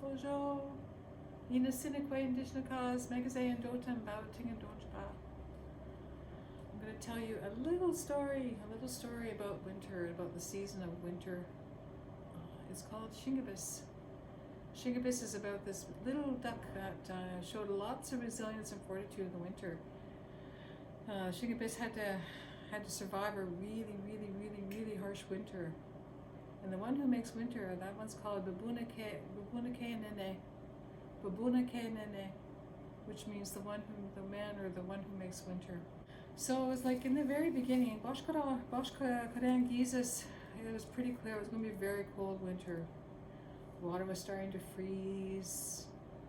Bonjour. Asinikwe, Indigenous-Led, Megazay and Dotan, Bouting and Donchpa. I'm going to tell you a little story about winter, about the season of winter. It's called Shingibis. Shingibis is about this little duck that showed lots of resilience and fortitude in the winter. Shingibis had to survive a really harsh winter. And the one who makes winter, that one's called Babunake Nene, which means the man or the one who makes winter. So it was like in the very beginning, Zhingibis, it was pretty clear it was going to be a very cold winter. Water was starting to freeze.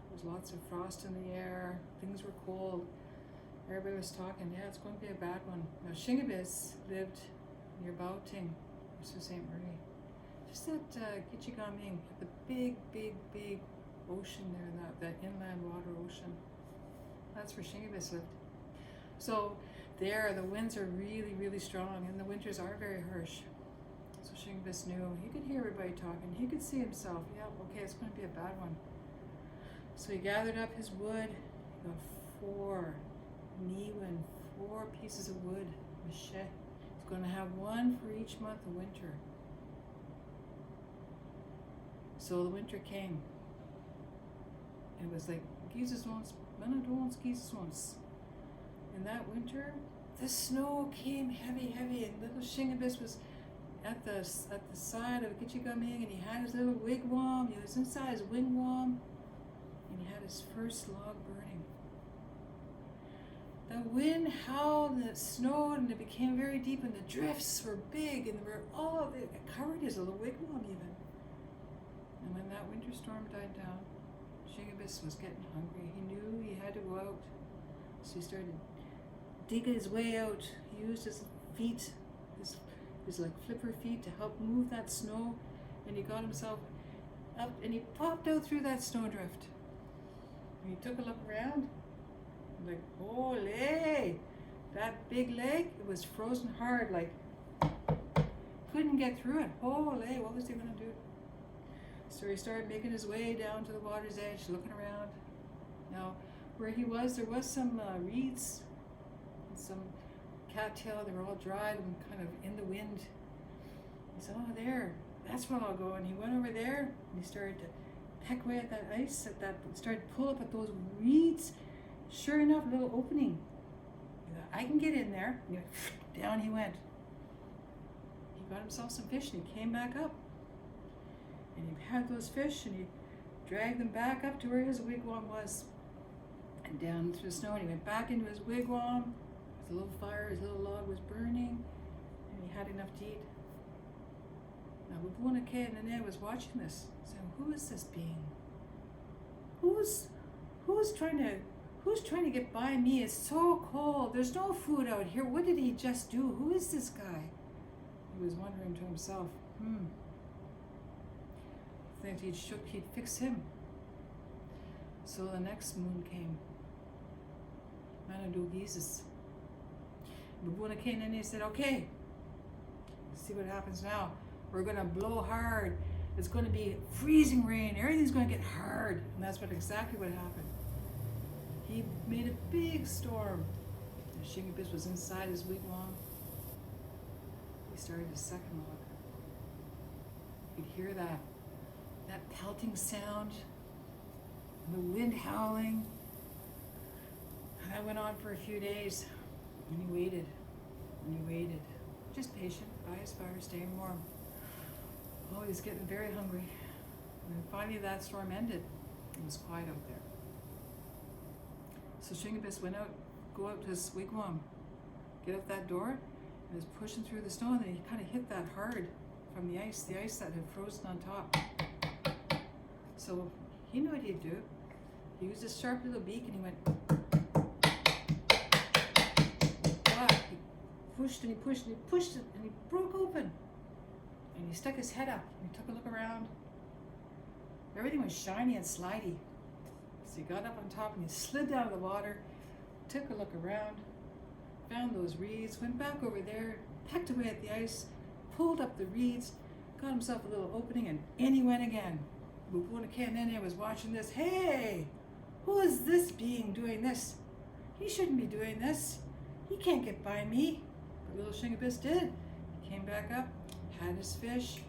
There was lots of frost in the air. Things were cold. Everybody was talking, yeah, it's going to be a bad one. Now Shingibis lived near Baoting, Sault Ste. Marie. Just at Gichigaming, the big ocean there, that inland water ocean. That's where Shingibis lived. So there, the winds are really strong, and the winters are very harsh. So Shingibis knew, he could hear everybody talking, he could see himself, yeah, okay, it's going to be a bad one. So he gathered up his wood, he got 4 pieces of wood, mache. He's going to have one for each month of winter. So the winter came. It was like Jesus once, Jesus once. In that winter, the snow came heavy, and little Shingibis was at the side of Gichigaming, and he had his little wigwam. He was inside his wigwam, and he had his first log burning. The wind howled, and it snowed, and it became very deep, and the drifts were big, and it covered his little wigwam even. And when that winter storm died down, Shingibis was getting hungry. He knew he had to go out. So he started digging his way out. He used his feet, his like flipper feet, to help move that snow. And he got himself up and he popped out through that snowdrift. And he took a look around. Like, holy! That big leg, it was frozen hard, like, couldn't get through it. Holy, what was he going to do? So he started making his way down to the water's edge, looking around. Now, where he was, there was some reeds and some cattail. They were all dried and kind of in the wind. He said, oh, there, that's where I'll go. And he went over there, and he started to peck away at that ice, started to pull up at those reeds. Sure enough, a little opening. He thought, I can get in there. And down he went. He got himself some fish, and he came back up. And he had those fish, and he dragged them back up to where his wigwam was, and down through the snow. And he went back into his wigwam. His little fire, his little log was burning, and he had enough to eat. Now, Babunake and Nene was watching this, saying, "Who is this being? Who's trying to get by me? It's so cold. There's no food out here. What did he just do? Who is this guy?" He was wondering to himself, that he'd fix him. So the next moon came. Jesus. Babunake and Nene said, okay, let's see what happens now. We're going to blow hard. It's going to be freezing rain. Everything's going to get hard. And that's exactly what happened. He made a big storm. And Shingibis was inside his wigwam. He started his second log. You could hear that pelting sound, and the wind howling. And that went on for a few days. And he waited. Just patient, by his fire, staying warm. Oh, he was getting very hungry. And then finally that storm ended. It was quiet out there. So Shingibis go out to his wigwam, get out that door, and was pushing through the snow, and then he kind of hit that hard from the ice that had frozen on top. So he knew what he'd do. He used his sharp little beak, and he went, he pushed and he pushed it, and he broke open. And he stuck his head up, and he took a look around. Everything was shiny and slidey. So he got up on top, and he slid down to the water, took a look around, found those reeds, went back over there, pecked away at the ice, pulled up the reeds, got himself a little opening, and in he went again. Nene was watching this. Hey, who is this being doing this? He shouldn't be doing this. He can't get by me. But little Shingibis did. He came back up, had his fish,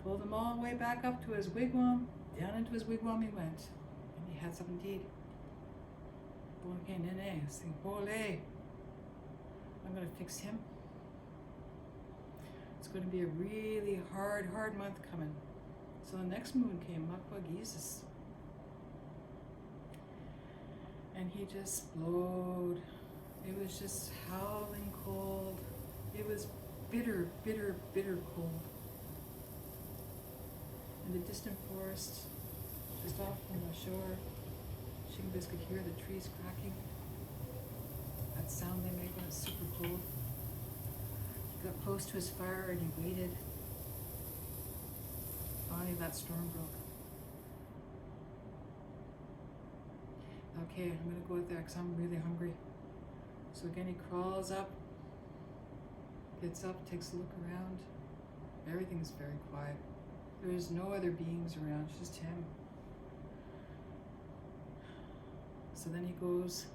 pulled them all the way back up to his wigwam. Down into his wigwam he went. And he had some indeed. Nene, saying, Ole, I'm going to fix him. It's going to be a really hard month coming. So the next moon came, Makwagisis. And he just blowed. It was just howling cold. It was bitter cold. In the distant forest, just off from the shore, Shingibis could hear the trees cracking. That sound they made when it's super cold. He got close to his fire and he waited. Finally that storm broke. Okay, I'm gonna go out there because I'm really hungry. So again he crawls up, gets up, takes a look around. Everything's very quiet. There's no other beings around, it's just him. So then he goes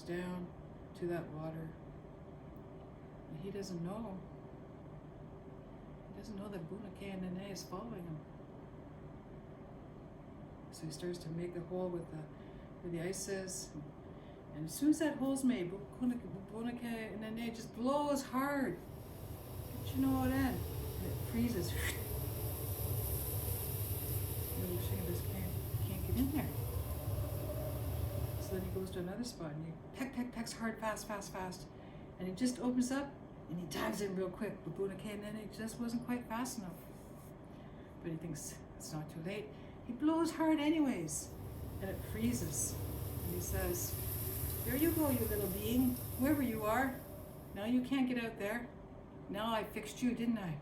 down to that water. And he doesn't know. He doesn't know that Bunake and Nene is following him. So he starts to make a hole with where the ice is. And as soon as that hole's made, Bunake and Nene just blows hard. But you know what then? And it freezes. Little Shingibis can't get in there. So then he goes to another spot and he pecks hard, fast. And it just opens up and he dives in real quick. But Bunake and Nene just wasn't quite fast enough. But he thinks it's not too late. He blows hard anyways. And it freezes. And he says, there you go, you little being, whoever you are. Now you can't get out there. Now I fixed you, didn't I?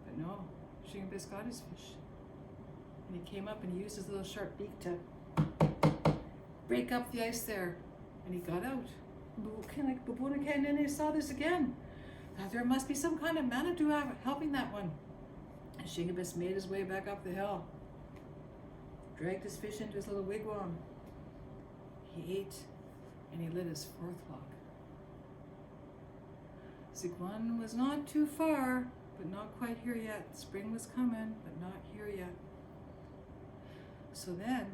But no, Shingibis got his fish. And he came up and he used his little sharp beak to break up the ice there. And he got out. Bunake and Nene saw this again. Now there must be some kind of Manitou helping that one. And Shingibis made his way back up the hill. Dragged his fish into his little wigwam. He ate and he lit his fourth log. Zigwan was not too far, but not quite here yet. Spring was coming, but not here yet. So then,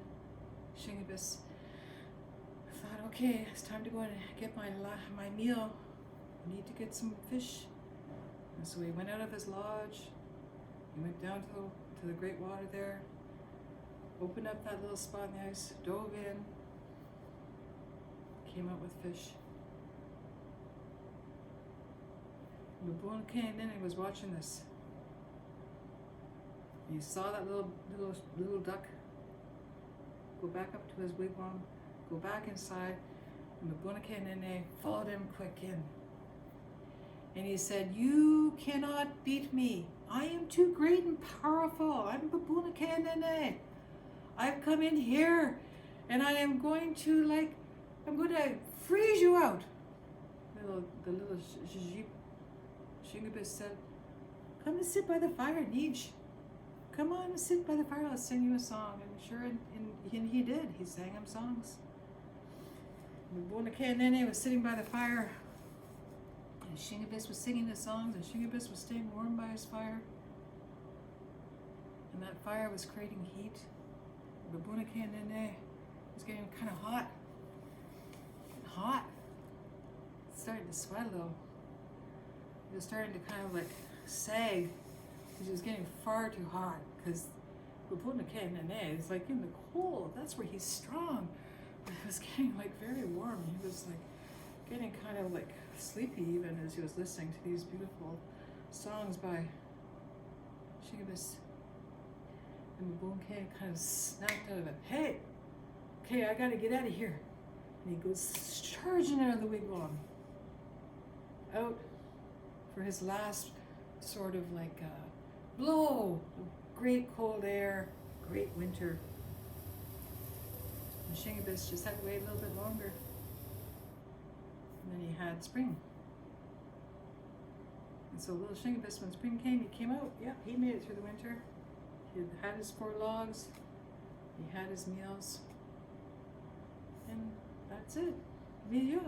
Shingibis thought, okay, it's time to go and get my meal. I need to get some fish. And so he went out of his lodge. He went down to the great water there, opened up that little spot in the ice, dove in, came out with fish. And Bunake and Nene was watching this. And he saw that little duck go back up to his wigwam, go back inside, and Bunake and Nene followed him quick in. And he said, you cannot beat me. I am too great and powerful. I'm Bunake and Nene. I've come in here and I am going to freeze you out. The little Zhiishiib, Shingibis said, come and sit by the fire, Niche. Come on and sit by the fire, I'll sing you a song. And sure, and he did. He sang him songs. And Bunake and Nene was sitting by the fire. And Shingibis was singing his songs, and Shingibis was staying warm by his fire. And that fire was creating heat. But Bunake and Nene was getting kind of hot. Starting to sweat a little. He was starting to kind of like sag because he was getting far too hot. Because Bunake and Nene is like in the cold. That's where he's strong. But it was getting like very warm. He was like getting kind of like sleepy even as he was listening to these beautiful songs by Shingibis. And Bunake kind of snapped out of it. Hey, okay, I gotta get out of here. And he goes charging out of the wigwam. Out for his last sort of like blow of great cold air, great winter. And Shingibis just had to wait a little bit longer. And then he had spring. And so little Shingibis, when spring came, he came out. Yep, he made it through the winter. He had his 4 logs. He had his meals. And that's it. Yeah.